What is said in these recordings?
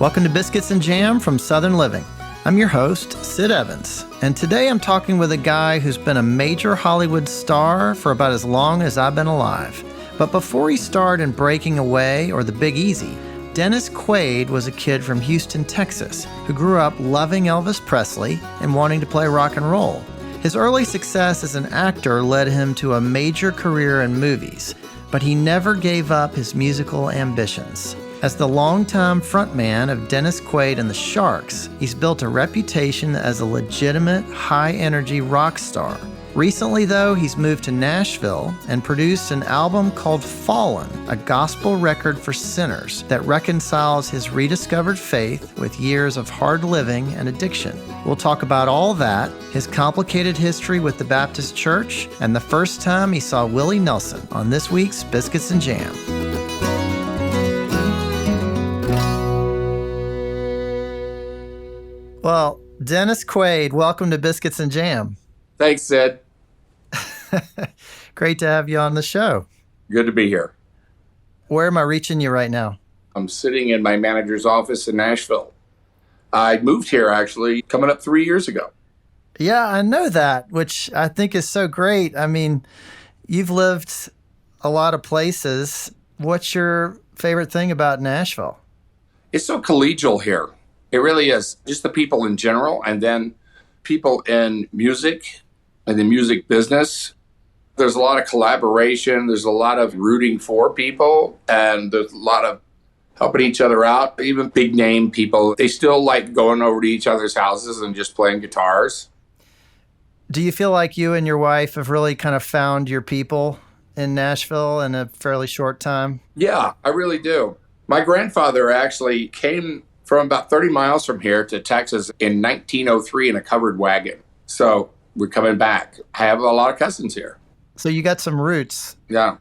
Welcome to Biscuits and Jam from Southern Living. I'm your host, Sid Evans, and today I'm talking with a guy who's been a major Hollywood star for about as long as I've been alive. But before he starred in Breaking Away or The Big Easy, Dennis Quaid was a kid from Houston, Texas, who grew up loving Elvis Presley and wanting to play rock and roll. His early success as an actor led him to a major career in movies, but he never gave up his musical ambitions. As the longtime frontman of Dennis Quaid and the Sharks, he's built a reputation as a legitimate, high-energy rock star. Recently, though, he's moved to Nashville and produced an album called Fallen, a gospel record for sinners that reconciles his rediscovered faith with years of hard living and addiction. We'll talk about all that, his complicated history with the Baptist Church, and the first time he saw Willie Nelson on this week's Biscuits and Jam. Well, Dennis Quaid, welcome to Biscuits and Jam. Thanks, Sid. Great to have you on the show. Good to be here. Where am I reaching you right now? I'm sitting in my manager's office in Nashville. I moved here, actually, coming up 3 years ago. Yeah, I know that, which I think is so great. I mean, you've lived a lot of places. What's your favorite thing about Nashville? It's so collegial here. It really is. Just the people in general, and then people in music and the music business. There's a lot of collaboration. There's a lot of rooting for people, and there's a lot of helping each other out. Even big name people, they still like going over to each other's houses and just playing guitars. Do you feel like you and your wife have really kind of found your people in Nashville in a fairly short time? Yeah, I really do. My grandfather actually came from about 30 miles from here to Texas in 1903 in a covered wagon. So we're coming back. I have a lot of cousins here. So you got some roots. Yeah.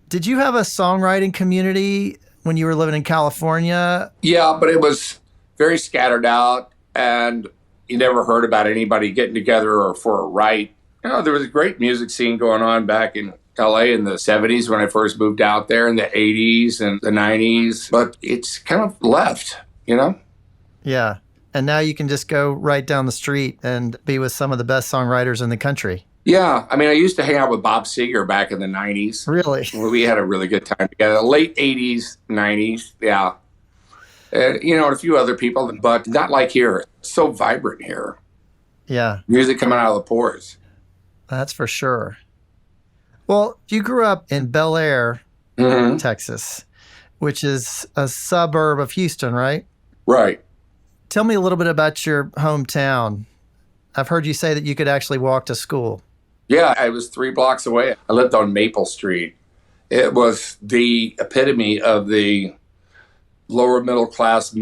Did you have a songwriting community when you were living in California? Yeah, but it was very scattered out, and you never heard about anybody getting together or for a write. You know, there was a great music scene going on back in LA in the 70s when I first moved out there, in the 80s and the 90s, but it's kind of left. You know? Yeah. And now you can just go right down the street and be with some of the best songwriters in the country. Yeah. I mean, I used to hang out with Bob Seger back in the 90s. Really? We had a really good time together. Late 80s, 90s. Yeah. And a few other people, but not like here. It's so vibrant here. Yeah. Music coming out of the pores. That's for sure. Well, you grew up in Bel Air, Texas, which is a suburb of Houston, right? Right. Tell me a little bit about your hometown. I've heard you say that you could actually walk to school. Yeah, I was 3 blocks away. I lived on Maple Street. It was the epitome of the lower middle class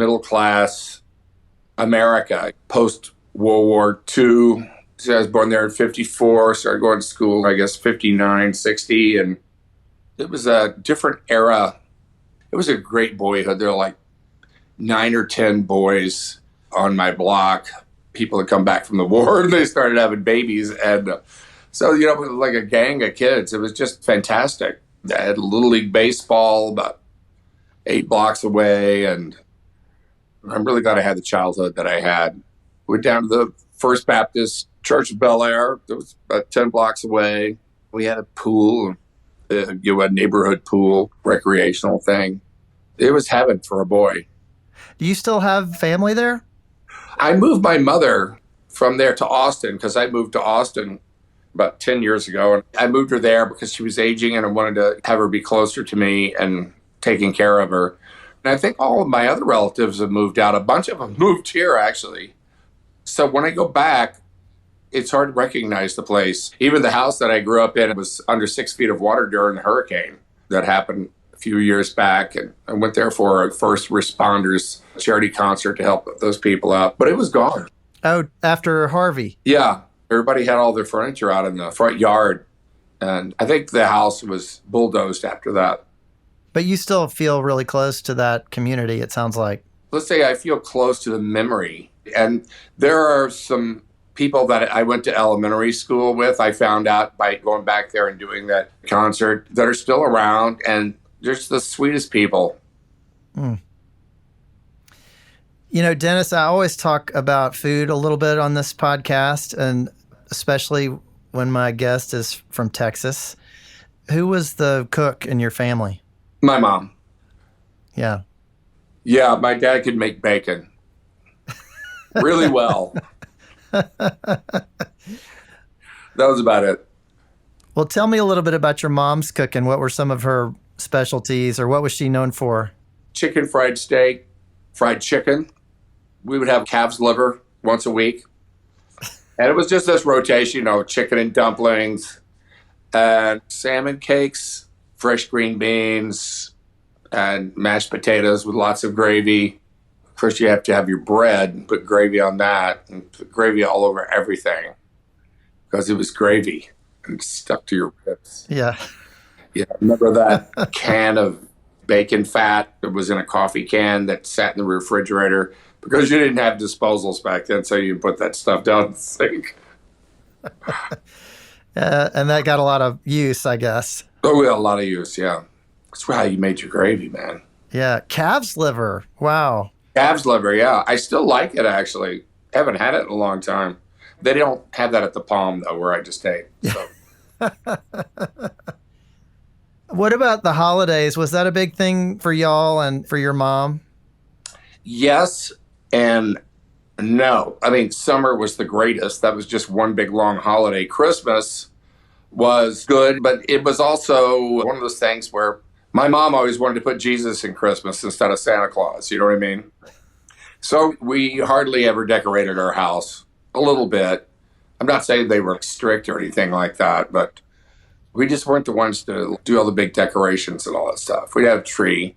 America, post-World War II. So I was born there in 54, started going to school, I guess, 59, 60, and it was a different era. It was a great boyhood. There were like 9 or 10 boys on my block, people that come back from the war, and they started having babies. And so, it was like a gang of kids. It was just fantastic. I had Little League Baseball about 8 blocks away, and I'm really glad I had the childhood that I had. Went down to the First Baptist Church of Bel Air. It was about 10 blocks away. We had a pool, a neighborhood pool, recreational thing. It was heaven for a boy. Do you still have family there? I moved my mother from there to Austin because I moved to Austin about 10 years ago. And I moved her there because she was aging and I wanted to have her be closer to me and taking care of her. And I think all of my other relatives have moved out. A bunch of them moved here, actually. So when I go back, it's hard to recognize the place. Even the house that I grew up in was under 6 feet of water during the hurricane that happened a few years back, and I went there for a first responders charity concert to help those people out, but it was gone. Oh, after Harvey? Yeah. Everybody had all their furniture out in the front yard, and I think the house was bulldozed after that. But you still feel really close to that community, it sounds like. Let's say I feel close to the memory, and there are some people that I went to elementary school with, I found out by going back there and doing that concert, that are still around, and they're just the sweetest people. Dennis, I always talk about food a little bit on this podcast, and especially when my guest is from Texas. Who was the cook in your family? My mom. Yeah. Yeah, my dad could make bacon really well. That was about it. Well, tell me a little bit about your mom's cooking. What were some of her specialties, or what was she known for? Chicken fried steak, fried chicken. We would have calf's liver once a week. And it was just this rotation, chicken and dumplings and salmon cakes, fresh green beans, and mashed potatoes with lots of gravy. Of course, you have to have your bread and put gravy on that, and put gravy all over everything because it was gravy and stuck to your ribs. Yeah. Yeah, remember that can of bacon fat that was in a coffee can that sat in the refrigerator because you didn't have disposals back then, so you put that stuff down the sink. And that got a lot of use, I guess. Oh, we had a lot of use, yeah. That's how you made your gravy, man. Yeah, calf's liver. Wow. Calf's liver, yeah. I still like it, actually. Haven't had it in a long time. They don't have that at the Palm, though, where I just ate. So. What about the holidays? Was that a big thing for y'all and for your mom? Yes and no. I mean, summer was the greatest. That was just one big long holiday. Christmas was good, but it was also one of those things where my mom always wanted to put Jesus in Christmas instead of Santa Claus. You know what I mean? So we hardly ever decorated our house. A little bit. I'm not saying they were strict or anything like that, but we just weren't the ones to do all the big decorations and all that stuff. We'd have a tree.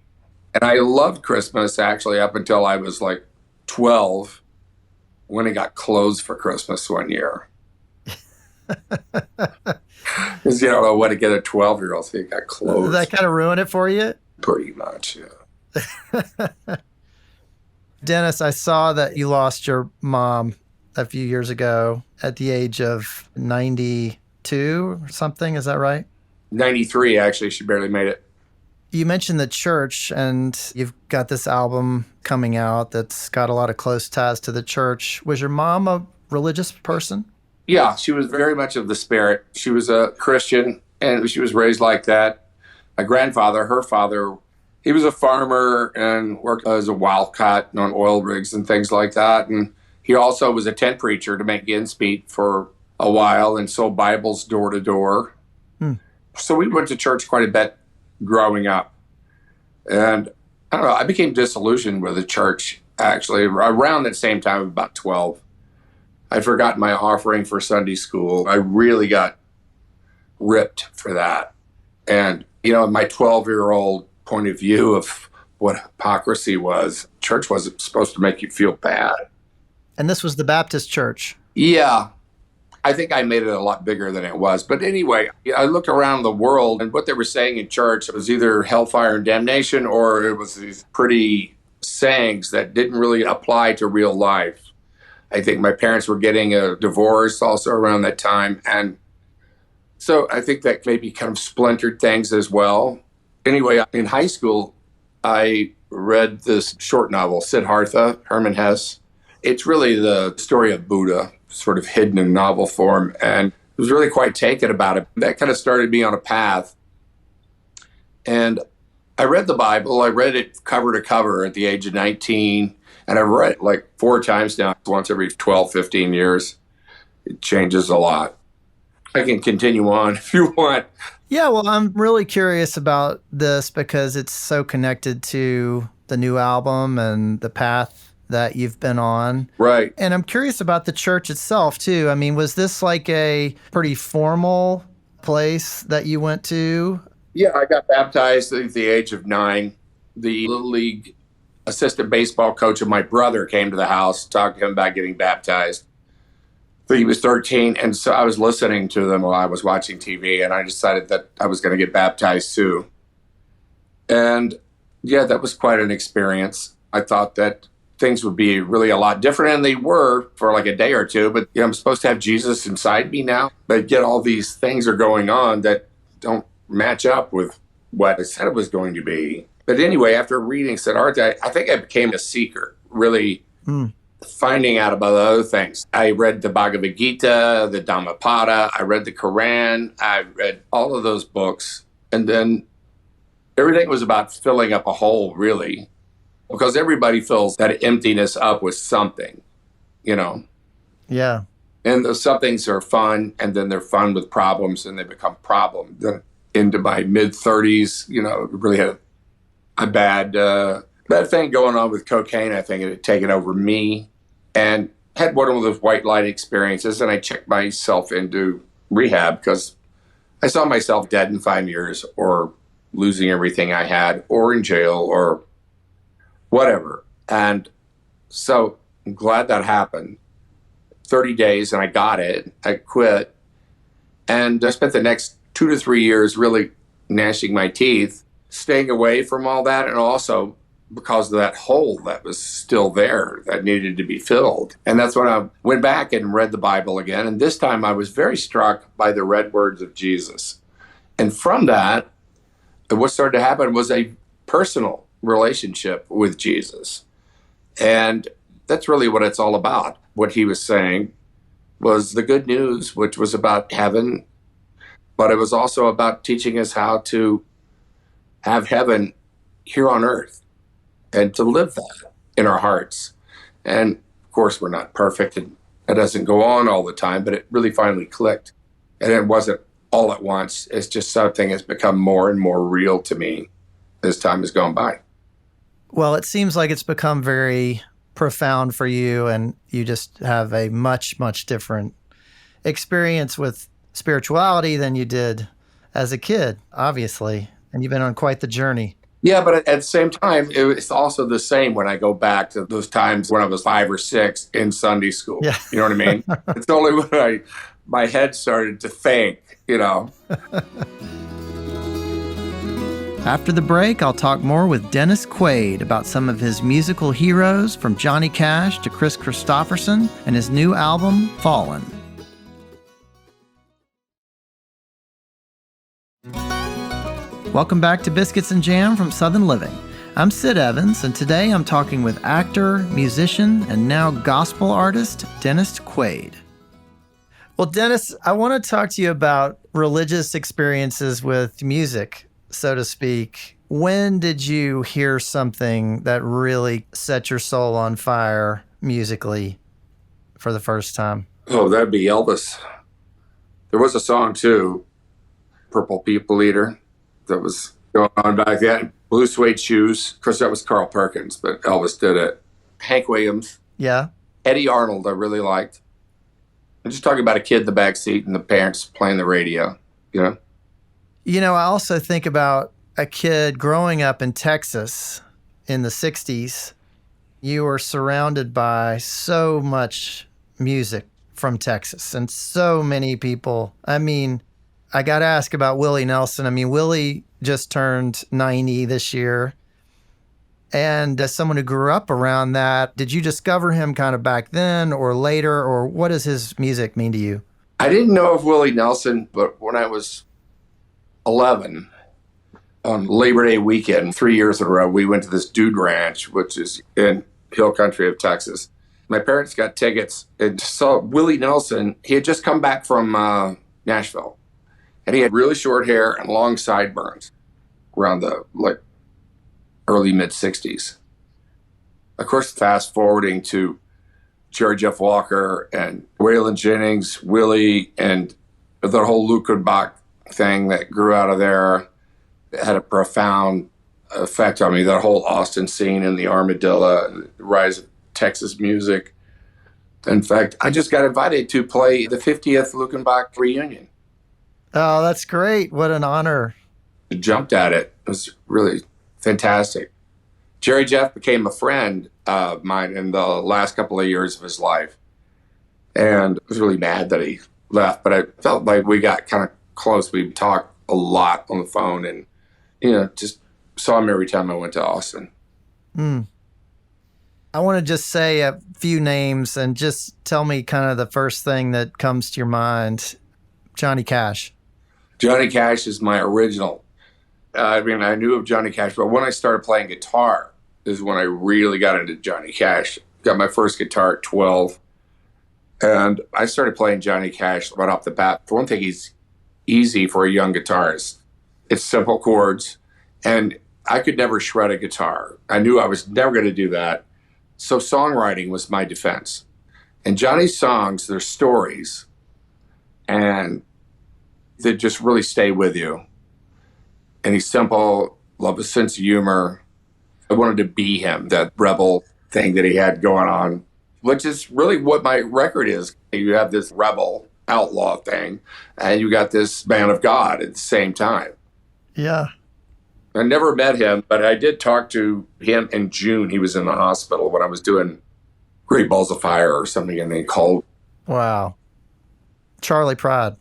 And I loved Christmas, actually, up until I was like 12, when it got closed for Christmas one year. Because you don't know what to get a 12-year-old, so it got closed. Did that kind of ruin it for you? Pretty much, yeah. Dennis, I saw that you lost your mom a few years ago at the age of 92 or something. Is that right? 93, actually. She barely made it. You mentioned the church, and you've got this album coming out that's got a lot of close ties to the church. Was your mom a religious person? Yeah, she was very much of the spirit. She was a Christian, and she was raised like that. My grandfather, her father, he was a farmer and worked as a wildcat on oil rigs and things like that. And he also was a tent preacher to make ends meet for a while and sold Bibles door to door. So we went to church quite a bit growing up. And I don't know, I became disillusioned with the church, actually, around that same time, about 12. I forgot my offering for Sunday school. I really got ripped for that. And, my 12-year-old point of view of what hypocrisy was, church wasn't supposed to make you feel bad. And this was the Baptist church. Yeah. I think I made it a lot bigger than it was. But anyway, I looked around the world, and what they were saying in church was either hellfire and damnation, or it was these pretty sayings that didn't really apply to real life. I think my parents were getting a divorce also around that time. And so I think that maybe kind of splintered things as well. Anyway, in high school, I read this short novel, Siddhartha, Hermann Hesse. It's really the story of Buddha, sort of hidden in novel form. And I was really quite taken about it. That kind of started me on a path. And I read the Bible. I read it cover to cover at the age of 19. And I've read it like 4 times now, once every 12, 15 years. It changes a lot. I can continue on if you want. Yeah, well, I'm really curious about this because it's so connected to the new album and the path that you've been on. Right. And I'm curious about the church itself, too. I mean, was this like a pretty formal place that you went to? Yeah, I got baptized at the age of 9. The Little League assistant baseball coach of my brother came to the house, talked to him about getting baptized. I think he was 13, and so I was listening to them while I was watching TV, and I decided that I was going to get baptized too. And yeah, that was quite an experience. I thought that things would be really a lot different, and they were for like a day or two, but I'm supposed to have Jesus inside me now, but yet all these things are going on that don't match up with what I said it was going to be. But anyway, after reading Siddhartha, I think I became a seeker, really finding out about other things. I read the Bhagavad Gita, the Dhammapada, I read the Quran, I read all of those books. And then everything was about filling up a hole, really, because everybody fills that emptiness up with something, you know. Yeah. And those somethings are fun, and then they're fun with problems, and they become problems. Then into my mid-30s, you know, really had a bad thing going on with cocaine. I think it had taken over me, and had one of those white light experiences, and I checked myself into rehab because I saw myself dead in 5 years, or losing everything I had, or in jail, or whatever. And so I'm glad that happened. 30 days, and I got it. I quit. And I spent the next 2 to 3 years really gnashing my teeth, staying away from all that, and also because of that hole that was still there that needed to be filled. And that's when I went back and read the Bible again. And this time I was very struck by the red words of Jesus. And from that, what started to happen was a personal relationship with Jesus. And that's really what it's all about. What he was saying was the good news, which was about heaven, but it was also about teaching us how to have heaven here on earth and to live that in our hearts. And of course, we're not perfect, and it doesn't go on all the time, but it really finally clicked. And it wasn't all at once. It's just something that's become more and more real to me as time has gone by. Well, it seems like it's become very profound for you, and you just have a much, much different experience with spirituality than you did as a kid, obviously. And you've been on quite the journey. Yeah, but at the same time, it's also the same when I go back to those times when I was 5 or 6 in Sunday school. Yeah. You know what I mean? It's only when my head started to think, you know. After the break, I'll talk more with Dennis Quaid about some of his musical heroes, from Johnny Cash to Chris Christopherson, and his new album, Fallen. Welcome back to Biscuits and Jam from Southern Living. I'm Sid Evans, and today I'm talking with actor, musician, and now gospel artist, Dennis Quaid. Well, Dennis, I want to talk to you about religious experiences with music, so to speak. When did you hear something that really set your soul on fire musically for the first time? Oh, that'd be Elvis. There was a song, too, Purple People Eater, that was going on back then. Blue Suede Shoes. Of course, that was Carl Perkins, but Elvis did it. Hank Williams. Yeah. Eddie Arnold, I really liked. I'm just talking about a kid in the back seat and the parents playing the radio, you know? You know, I also think about a kid growing up in Texas in the 60s. You were surrounded by so much music from Texas and so many people. I mean, I got to ask about Willie Nelson. I mean, Willie just turned 90 this year. And as someone who grew up around that, did you discover him kind of back then or later, or what does his music mean to you? I didn't know of Willie Nelson, but when I was 11, on Labor Day weekend, 3 years in a row, we went to this dude ranch, which is in hill country of Texas. My parents got tickets and saw Willie Nelson. He had just come back from Nashville, and he had really short hair and long sideburns around the early mid-60s. Of course, fast forwarding to Jerry Jeff Walker and Waylon Jennings, Willie, and the whole Luckenbach thing that grew out of there had a profound effect on me. That whole Austin scene and the Armadillo, the rise of Texas music. In fact, I just got invited to play the 50th Luckenbach reunion. Oh, that's great. What an honor. I jumped at it. It was really fantastic. Jerry Jeff became a friend of mine in the last couple of years of his life. And I was really mad that he left, but I felt like we got kind of close. We talked a lot on the phone, and, you know, just saw him every time I went to Austin. I want to just say a few names and just tell me kind of the first thing that comes to your mind. Johnny Cash. Johnny Cash is my original. I mean, I knew of Johnny Cash, but when I started playing guitar, is when I really got into Johnny Cash. Got my first guitar at 12. And I started playing Johnny Cash right off the bat. For one thing, he's easy for a young guitarist. It's simple chords. And I could never shred a guitar. I knew I was never going to do that. So songwriting was my defense. And Johnny's songs, they're stories. And they just really stay with you. And he's simple, love a sense of humor. I wanted to be him, that rebel thing that he had going on, which is really what my record is. You have this rebel outlaw thing, and you got this man of God at the same time. Yeah. I never met him, but I did talk to him in June. He was in the hospital when I was doing Great Balls of Fire or something, and they called. Wow. Charlie Pride.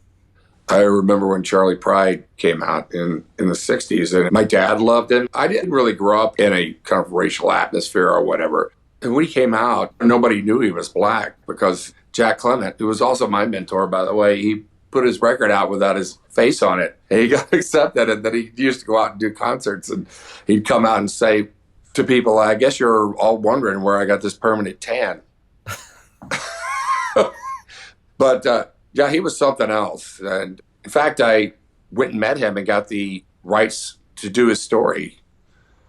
I remember when Charlie Pride came out in the 60s, and my dad loved him. I didn't really grow up in a kind of racial atmosphere or whatever. And when he came out, nobody knew he was black because Jack Clement, who was also my mentor, by the way, he put his record out without his face on it. And he got accepted, and then he used to go out and do concerts, and he'd come out and say to people, I guess you're all wondering where I got this permanent tan. But yeah, he was something else. And in fact, I went and met him and got the rights to do his story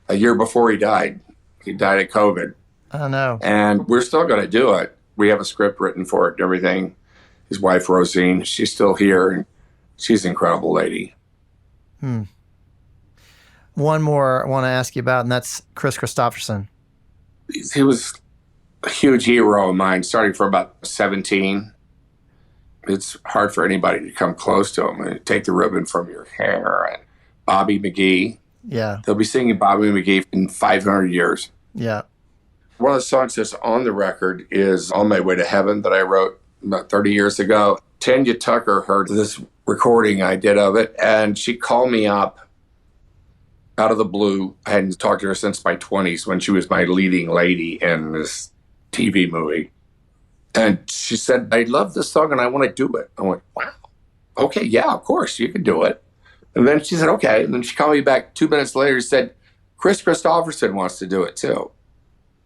a year before he died. He died of COVID. I know. And we're still going to do it. We have a script written for it and everything. His wife, Rosine, she's still here, and she's an incredible lady. One more I want to ask you about, and that's Chris Christopherson. He was a huge hero of mine, starting from about 17. It's hard for anybody to come close to him and take the ribbon from your hair. And Bobby McGee. Yeah. They'll be singing Bobby McGee in 500 years. Yeah. One of the songs that's on the record is On My Way to Heaven that I wrote about 30 years ago. Tanya Tucker heard this recording I did of it, and she called me up out of the blue. I hadn't talked to her since my 20s when she was my leading lady in this TV movie. And she said, I love this song and I want to do it. I went, wow. Okay, yeah, of course, you can do it. And then she said, okay. And then she called me back 2 minutes later and said, Chris Christopherson wants to do it too.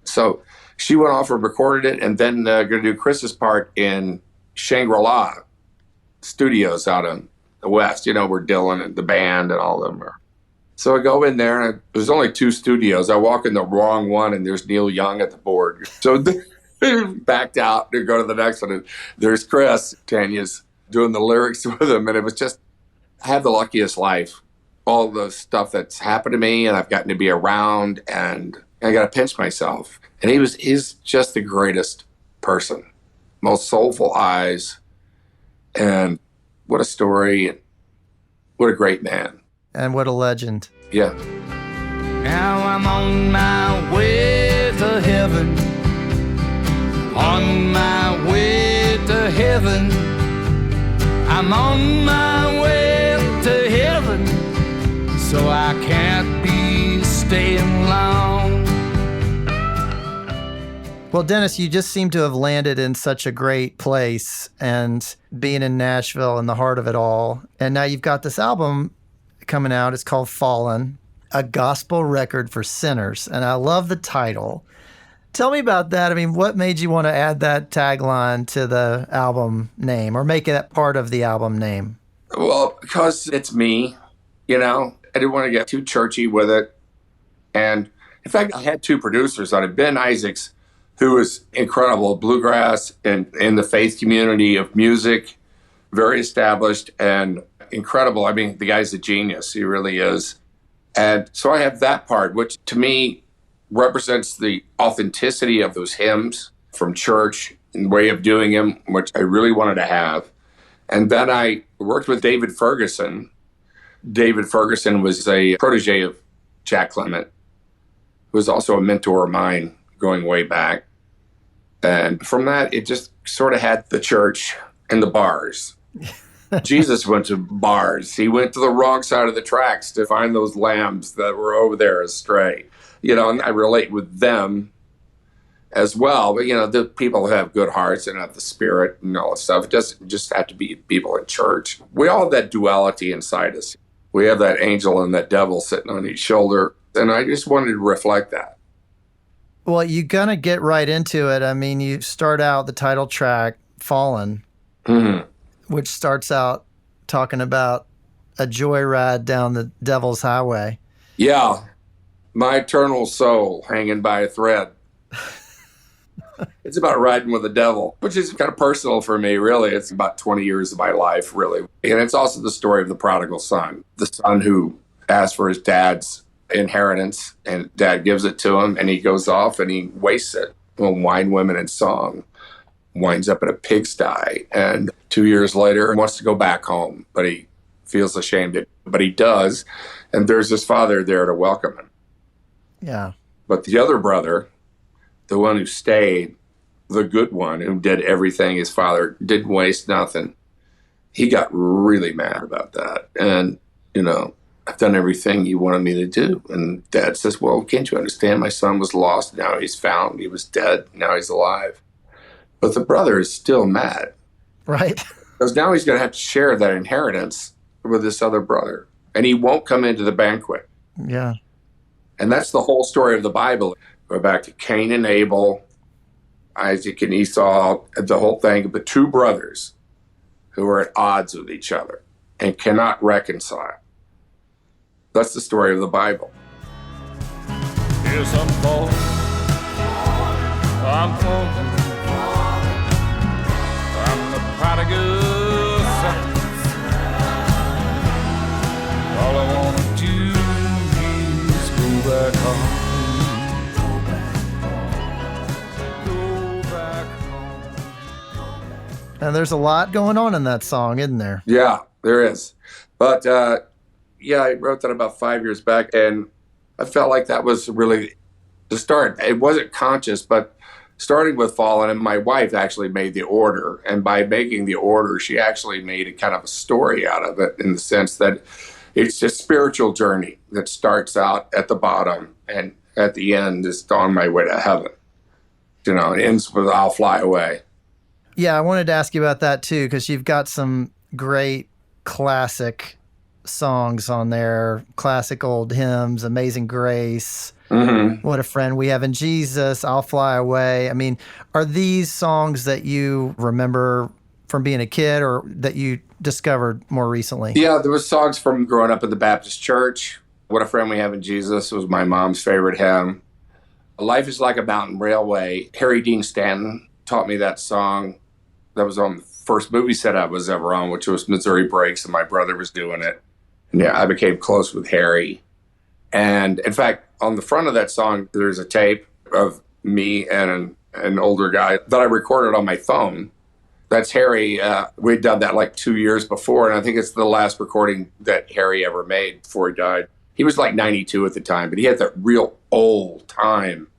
So she went off and recorded it, and then going to do Chris's part in Shangri-La Studios out in the West, where Dylan and the band and all of them are. So I go in there, and there's only 2 studios. I walk in the wrong one, and there's Neil Young at the board. So backed out to go to the next one, and there's Chris. Tanya's doing the lyrics with him, and it was just, I had the luckiest life. All the stuff that's happened to me, and I've gotten to be around, and I got to pinch myself. And he's just the greatest person, most soulful eyes, and what a story, and what a great man. And what a legend. Yeah. Now I'm on my way to heaven. On my way to heaven. I'm on my way to heaven. So I can't be staying long. Well, Dennis, you just seem to have landed in such a great place, and being in Nashville in the heart of it all. And now you've got this album coming out. It's called Fallen, a gospel record for sinners. And I love the title. Tell me about that. I mean, what made you want to add that tagline to the album name, or make it part of the album name? Well, because it's me, I didn't want to get too churchy with it. And in fact, I had 2 producers on it. Ben Isaacs, who is incredible, bluegrass and in the faith community of music, very established and incredible. I mean, the guy's a genius. He really is. And so I have that part, which to me represents the authenticity of those hymns from church and way of doing them, which I really wanted to have. And then I worked with David Ferguson. David Ferguson was a protege of Jack Clement, who was also a mentor of mine going way back. And from that, it just sort of had the church and the bars. Jesus went to bars. He went to the wrong side of the tracks to find those lambs that were over there astray. And I relate with them as well. But, the people who have good hearts and have the spirit and all that stuff, it doesn't just have to be people in church. We all have that duality inside us. We have that angel and that devil sitting on each shoulder. And I just wanted to reflect that. Well, you're going to get right into it. I mean, you start out the title track, Fallen, which starts out talking about a joyride down the devil's highway. Yeah. My eternal soul hanging by a thread. It's about riding with the devil, which is kind of personal for me, really. It's about 20 years of my life, really. And it's also the story of the prodigal son, the son who asked for his dad's inheritance, and dad gives it to him, and he goes off and he wastes it on wine, women, and song. Winds up in a pigsty, and 2 years later wants to go back home, but he feels ashamed. But he does, and there's his father there to welcome him. Yeah. But the other brother, the one who stayed, the good one who did everything his father didn't waste nothing, he got really mad about that. And, I've done everything you wanted me to do. And dad says, well, can't you understand? My son was lost. Now he's found. He was dead. Now he's alive. But the brother is still mad. Right. Because now he's going to have to share that inheritance with this other brother. And he won't come into the banquet. Yeah. And that's the whole story of the Bible. Go back to Cain and Abel, Isaac and Esau, the whole thing of the two brothers who are at odds with each other and cannot reconcile. That's the story of the Bible. Here's some fall. I'm falling. I'm the prodigal son. All I want to do is go back home. Go back home. And there's a lot going on in that song, isn't there? Yeah, there is. But, I wrote that about 5 years back, and I felt like that was really the start. It wasn't conscious, but starting with Fallen, and my wife actually made the order. And by making the order, she actually made a kind of a story out of it, in the sense that it's a spiritual journey that starts out at the bottom and at the end is on my way to heaven. It ends with I'll fly away. Yeah, I wanted to ask you about that too, because you've got some great classic songs on there, classic old hymns, Amazing Grace, What a Friend We Have in Jesus, I'll Fly Away. I mean, are these songs that you remember from being a kid or that you discovered more recently? Yeah, there was songs from growing up in the Baptist church. What a Friend We Have in Jesus was my mom's favorite hymn. Life is Like a Mountain Railway. Harry Dean Stanton taught me that song. That was on the first movie set I was ever on, which was Missouri Breaks, and my brother was doing it. Yeah, I became close with Harry. And in fact, on the front of that song, there's a tape of me and an older guy that I recorded on my phone. That's Harry. We'd done that like 2 years before, and I think it's the last recording that Harry ever made before he died. He was like 92 at the time, but he had that real old-time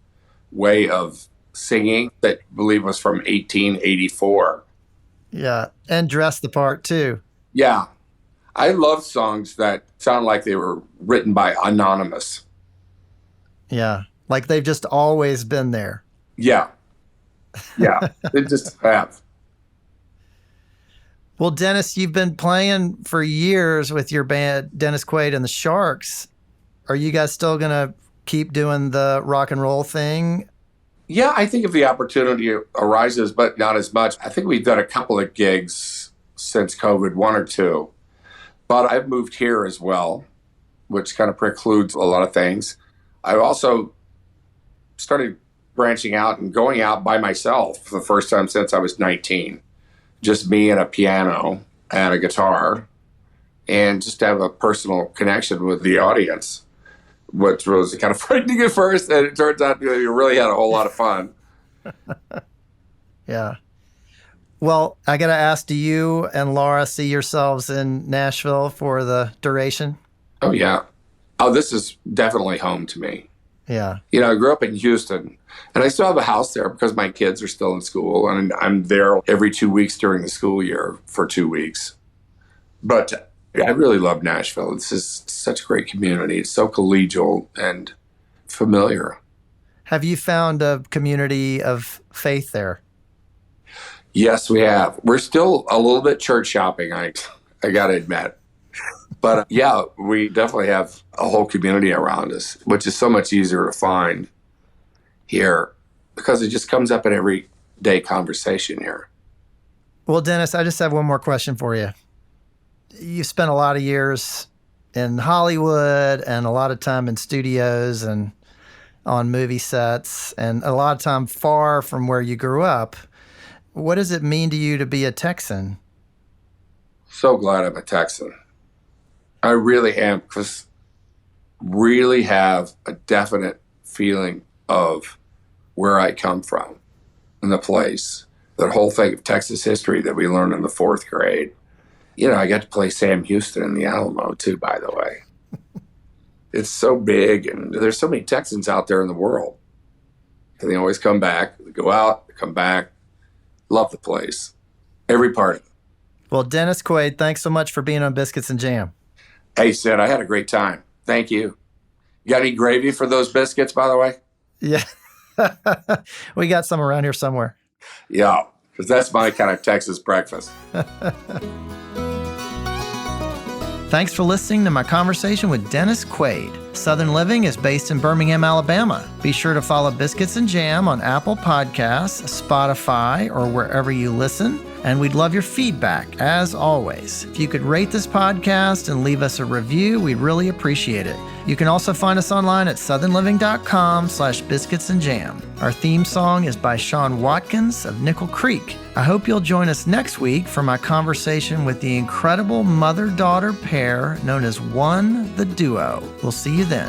way of singing that I believe was from 1884. Yeah, and dressed the part too. Yeah. I love songs that sound like they were written by anonymous. Yeah, like they've just always been there. Yeah. Yeah, they just have. Well, Dennis, you've been playing for years with your band, Dennis Quaid and the Sharks. Are you guys still going to keep doing the rock and roll thing? Yeah, I think if the opportunity arises, but not as much. I think we've done a couple of gigs since COVID, one or two. But I've moved here as well, which kind of precludes a lot of things. I also started branching out and going out by myself for the first time since I was 19. Just me and a piano and a guitar, and just to have a personal connection with the audience, which was kind of frightening at first, and it turns out you really had a whole lot of fun. Yeah. Well, I got to ask, do you and Laura see yourselves in Nashville for the duration? Oh, yeah. Oh, this is definitely home to me. Yeah. I grew up in Houston, and I still have a house there because my kids are still in school, and I'm there every 2 weeks during the school year for 2 weeks. But I really love Nashville. This is such a great community. It's so collegial and familiar. Have you found a community of faith there? Yes, we have. We're still a little bit church shopping, I got to admit. But yeah, we definitely have a whole community around us, which is so much easier to find. here because it just comes up in everyday conversation here. Well, Dennis, I just have one more question for you. You spent a lot of years in Hollywood and a lot of time in studios and on movie sets and a lot of time far from where you grew up. What does it mean to you to be a Texan? So glad I'm a Texan. I really am, because really have a definite feeling of where I come from and the place. That whole thing of Texas history that we learned in the 4th grade. You know, I got to play Sam Houston in the Alamo too, by the way. It's so big, and there's so many Texans out there in the world. And they always come back. They go out, they come back. Love the place. Every part of it. Well, Dennis Quaid, thanks so much for being on Biscuits and Jam. Hey, Sid, I had a great time. Thank you. You got any gravy for those biscuits, by the way? Yeah. We got some around here somewhere. Yeah, because that's my kind of Texas breakfast. Thanks for listening to my conversation with Dennis Quaid. Southern Living is based in Birmingham, Alabama. Be sure to follow Biscuits and Jam on Apple Podcasts, Spotify, or wherever you listen. And we'd love your feedback, as always. If you could rate this podcast and leave us a review, we'd really appreciate it. You can also find us online at southernliving.com/biscuitsandjam. Our theme song is by Sean Watkins of Nickel Creek. I hope you'll join us next week for my conversation with the incredible mother-daughter pair known as One the Duo. We'll see you then.